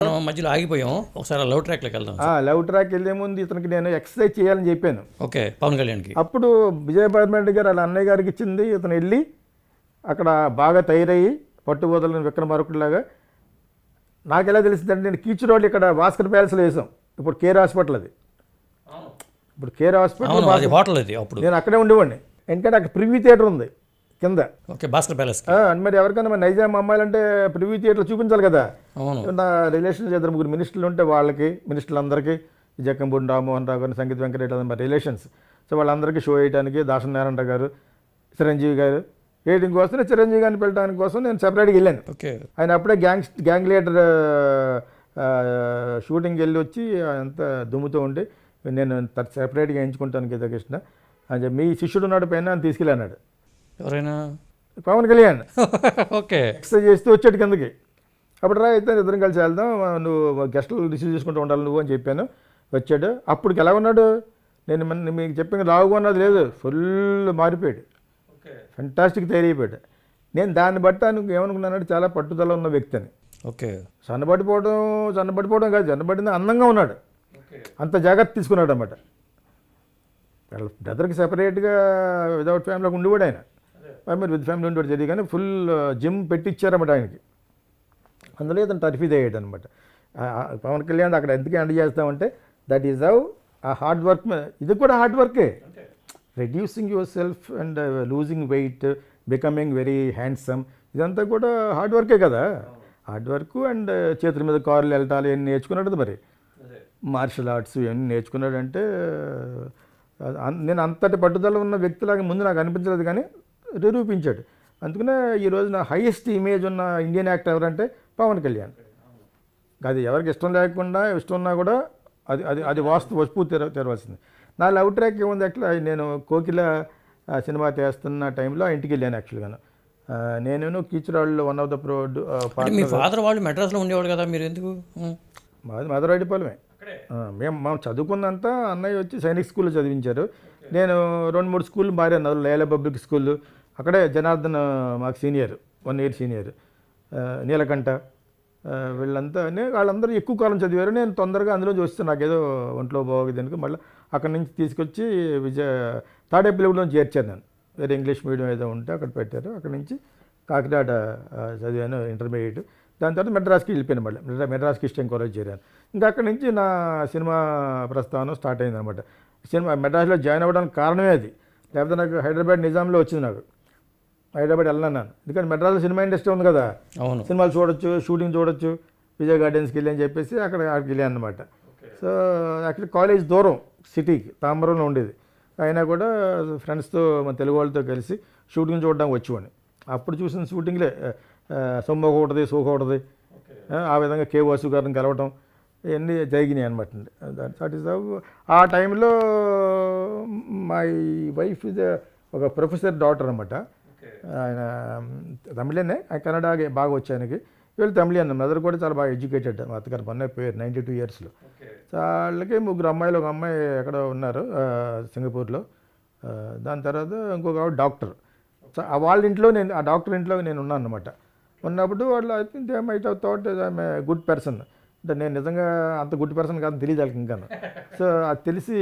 మనం మధ్యలో ఆగిపోయాం. ఒకసారి లవ్ ట్రాక్లోకి వెళ్దాం. లవ్ ట్రాక్ వెళ్ళే ముందు ఇతనికి నేను ఎక్సర్సైజ్ చేయాలని చెప్పాను. ఓకే, పవన్ కళ్యాణ్కి. అప్పుడు విజయభాస్కర్ గారు వాళ్ళ అన్నయ్య గారికి ఇచ్చింది. ఇతను వెళ్ళి అక్కడ బాగా తయారయ్యి పట్టుబోదలని విక్రమార్కుడిలాగా. నాకు ఎలా తెలిసిందంటే, నేను కీచురోడ్లు ఇక్కడ భాస్కర్ ప్యాలెస్లో వేసాం. ఇప్పుడు కేర్ హాస్పిటల్ అది. ఇప్పుడు కేర్ హాస్పిటల్ హోటల్ అది. అప్పుడు నేను అక్కడే ఉండేవాడిని. ఎందుకంటే అక్కడ ప్రివ్యూ థియేటర్ ఉంది కింద. Okay, Bhaskar palace. మరి ఎవరికైనా మరి నైజాం అమ్మాయిలంటే ప్రివ్యూ థియేటర్ చూపించాలి కదా. అవును. నా రిలేషన్స్ ఇద్దరు ముగ్గురు మినిస్టర్లు ఉంటే వాళ్ళకి, మినిస్టర్లందరికీ, జక్కంపూడి రామ్మోహన్ రావు గారు, సంగీత వెంకటరెడ్డి మరి రిలేషన్స్. సో వాళ్ళందరికీ షో వేయడానికి దాసరి నారాయణ గారు, చిరంజీవి గారు వేయడం కోసం, చిరంజీవి గారిని పెట్టడానికి కోసం నేను సెపరేట్గా వెళ్ళాను. ఓకే. ఆయన అప్పుడే గ్యాంగ్ లీడర్ షూటింగ్కి వెళ్ళి వచ్చి అంత దుమ్ముతూ ఉండి, నేను సెపరేట్గా ఎంచుకుంటాను గీతా కృష్ణ అని చెప్పి, మీ శిష్యుడు ఉన్నాడు పైన అని తీసుకెళ్ళాడు. ఎవరైనా? పవన్ కళ్యాణ్. ఓకే. ఎక్సర్సైజ్ చేస్తూ వచ్చాడు కిందకి. అప్పుడు రా అయితే ఇద్దరం కలిసి వెళ్దాం, నువ్వు గెస్టులు రిసీవ్ చేసుకుంటూ ఉండాలి నువ్వు అని చెప్పాను. వచ్చాడు. అప్పటికి ఎలా ఉన్నాడు, నేను మీకు చెప్పిన లావుగా ఉన్నది లేదు, ఫుల్ మారిపోయాడు. ఫెంటాస్టిక్ తయారైపోయాడు. నేను దాన్ని బట్టి ఆయనకు ఏమనుకున్నానంటే చాలా పట్టుదల ఉన్న వ్యక్తి అని. ఓకే. సన్నబడిపోవడం కాదు, సన్నబడిన అందంగా ఉన్నాడు. అంత జాగ్రత్త తీసుకున్నాడు అన్నమాట. వాళ్ళ బ్రదర్కి సెపరేట్గా వితౌట్ ఫ్యామిలీకి ఉండేవాడు ఆయన. మీరు విత్ ఫ్యామిలీ ఉండేవాడు జరిగి, కానీ ఫుల్ జిమ్ పెట్టించారన్నమాట ఆయనకి. అందులో ఇతను టర్ఫీజ్ అయ్యాడు అనమాట. పవన్ కళ్యాణ్ అక్కడ ఎందుకు ఎండ్ చేస్తామంటే, దట్ ఈజ్ హౌ ఆ హార్డ్ వర్క్. ఇది కూడా హార్డ్ వర్కే. Reducing your self and losing weight, becoming very handsome, ఇదంతా కూడా హార్డ్ వర్కే కదా. హార్డ్ వర్క్ అండ్ చేతుల మీద కార్లు వెళ్ళటాలు ఇవన్నీ నేర్చుకున్నాడు. మరి మార్షల్ ఆర్ట్స్ ఇవన్నీ నేర్చుకున్నాడంటే, నేను అంతటి పట్టుదల ఉన్న వ్యక్తిలాగా ముందు నాకు అనిపించలేదు, కానీ నిరూపించాడు. అందుకనే ఈరోజు నా హైయెస్ట్ ఇమేజ్ ఉన్న ఇండియన్ యాక్టర్ ఎవరంటే పవన్ కళ్యాణ్. అది ఎవరికి ఇష్టం లేకుండా, ఇష్టం ఉన్నా కూడా అది అది అది వస్తువు తెరవాల్సింది. నా లవ్ ట్రాక్ ఏముంది, యాక్చువల్లీ నేను కోకిల సినిమా చేస్తున్న టైంలో ఇంటికి వెళ్ళాను. యాక్చువల్గాను నేను కీచురాళ్ళు వన్ ఆఫ్ ద మీ ఫాదర్ వాళ్ళు మెడ్రాస్లో ఉండేవాడు కదా, మీరు ఎందుకు? మాది మధురైడిపాలెమే. మేము చదువుకున్నంతా అన్నయ్య వచ్చి సైనిక్ స్కూల్లో చదివించారు. నేను 2-3 స్కూల్ మారాను. లైలా పబ్లిక్ స్కూల్, అక్కడే జనార్దన్ మాకు సీనియర్, 1 year సీనియర్, నీలకంఠ వీళ్ళంతా. వాళ్ళందరూ ఎక్కువ కాలం చదివారు. నేను తొందరగా అందులో చూస్తాను, నాకేదో ఒంట్లో బాగోదేందుకు. మళ్ళీ అక్కడి నుంచి తీసుకొచ్చి తాడేపల్లిగూడలో చేర్చాను నేను. వేరే ఇంగ్లీష్ మీడియం ఏదో ఉంటే అక్కడ పెట్టారు. అక్కడి నుంచి కాకినాడ చదివాను ఇంటర్మీడియట్. దాని తర్వాత మెడ్రాస్కి వెళ్ళిపోయాను. మళ్ళీ మెడ్రాస్ క్రిస్టియన్ కాలేజ్ చేరాను. ఇంకా అక్కడి నుంచి నా సినిమా ప్రస్థానం స్టార్ట్ అయింది అనమాట. సినిమా మెడ్రాస్లో జాయిన్ అవ్వడానికి కారణమే అది. లేకపోతే నాకు హైదరాబాద్ నిజాంలో వచ్చింది. నాకు హైదరాబాద్ వెళ్ళాను. ఎందుకంటే మెడ్రాస్లో సినిమా ఇండస్ట్రీ ఉంది కదా, సినిమాలు చూడొచ్చు, షూటింగ్ చూడొచ్చు. విజయ్ గార్డెన్స్కి వెళ్ళి అని చెప్పేసి అక్కడికి వెళ్ళాను అనమాట. సో యాక్చువల్లీ కాలేజ్ దూరం, సిటీకి తాంబరంలో ఉండేది. అయినా కూడా ఫ్రెండ్స్తో, మన తెలుగు వాళ్ళతో కలిసి షూటింగ్ చూడడానికి వచ్చేవాడిని. అప్పుడు చూసిన షూటింగ్లే సొమ్మ ఒకటిది, సోక ఒకటిది, ఆ విధంగా కే వాసు గారిని కలవటం, ఇవన్నీ జరిగినాయి అనమాట. దట్ ఈస్ ఆ టైంలో మై వైఫ్ ఇస్ ఒక ప్రొఫెసర్ డాటర్ అనమాట. ఆయన తమిళనే, కన్నడ బాగా వచ్చి ఆయనకి. వీళ్ళు తమిళియన్. మదర్ కూడా చాలా బాగా ఎడ్యుకేటెడ్. మా అత్తగారు మొన్న పోయారు 92 years. సో వాళ్ళకి 3 అమ్మాయిలు, ఒక అమ్మాయి ఎక్కడ ఉన్నారు సింగపూర్లో. దాని తర్వాత ఇంకొక ఆవిడ డాక్టర్. సో వాళ్ళ ఇంట్లో నేను, ఆ డాక్టర్ ఇంట్లో నేను ఉన్నాను అనమాట. ఉన్నప్పుడు వాళ్ళు I think they might have thought I'm a good person. అంటే నేను నిజంగా అంత గుడ్ పర్సన్ కాదని తెలియదు వాళ్ళకి ఇంకా. సో అది తెలిసి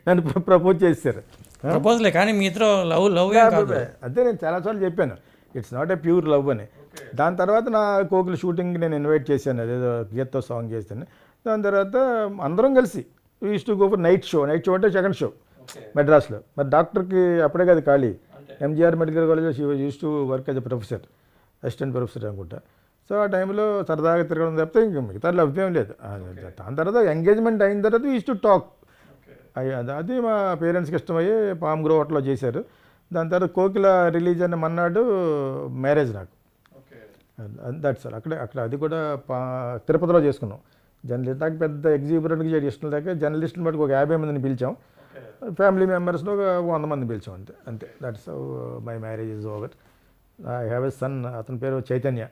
నన్ను ప్రపోజ్ చేశారు. ప్రపోజలే కానీ మీ ఇద్దరు లవ్ అదే నేను చాలాసార్లు చెప్పాను, it's not a pure love అని. దాని తర్వాత నా కోకిల షూటింగ్ నేను ఇన్వైట్ చేశాను, అదేదో గీత్తో సాంగ్ చేస్తాను. దాని తర్వాత అందరం కలిసి use to go for night show అంటే సెకండ్ షో మెడ్రాస్లో. మరి డాక్టర్కి అప్పుడే కదా ఖాళీ. ఎంజీఆర్ మెడికల్ కాలేజ్లో she use to work as a professor, assistant professor అనుకుంటా. సో ఆ టైంలో సరదాగా తిరగడం తప్పితే ఇంక మిగతా లవ్ ఏం లేదు. దాని తర్వాత ఎంగేజ్మెంట్ అయిన తర్వాత యూస్ టు టాక్. అది మా పేరెంట్స్కి ఇష్టమయ్యి పామ్ గ్రో హోటల్లో చేశారు. దాని తర్వాత కోకిల రిలీజ్ అయిన మన్నాడు మ్యారేజ్ నాకు. That's all. అక్కడ అది కూడా తిరుపతిలో చేసుకున్నాం. జర్నలిస్ట్ నాకు పెద్ద ఎగ్జిబిటర్కి ఇష్టం లేక జర్నలిస్టులు మటుకు ఒక 50 మందిని పిలిచాం. ఫ్యామిలీ మెంబర్స్లో ఒక 100 మంది పిలిచాం. అంతే. That's how my marriage is over. I have a son, అతని పేరు చైతన్య.